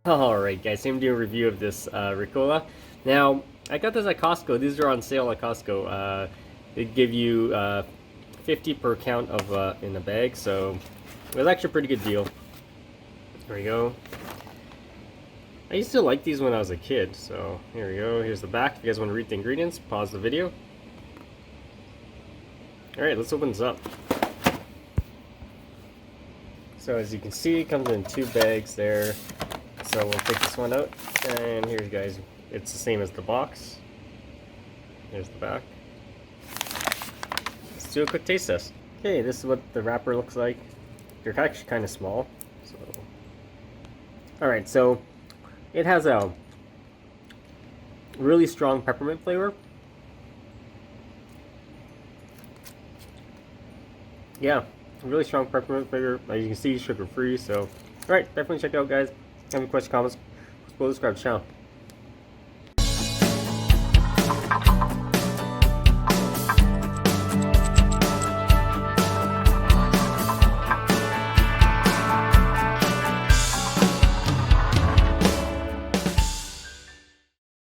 Alright guys, I'm doing a review of this Ricola. Now, I got this at Costco. These are on sale at Costco. They give you 50 per count of in a bag, so it was actually a pretty good deal. There we go. I used to like these when I was a kid, so here we go. Here's the back. If you guys want to read the ingredients, pause the video. Alright, let's open this up. So as you can see, it comes in 2 bags there. So we'll take this one out, and here you guys, it's the same as the box. Here's the back. Let's do a quick taste test. Okay, this is what the wrapper looks like. They're actually kind of small. So, alright, so it has a really strong peppermint flavor. Yeah, really strong peppermint flavor. As you can see, sugar free. So, alright, definitely check it out, guys. Have any questions, comments, subscribe to the channel.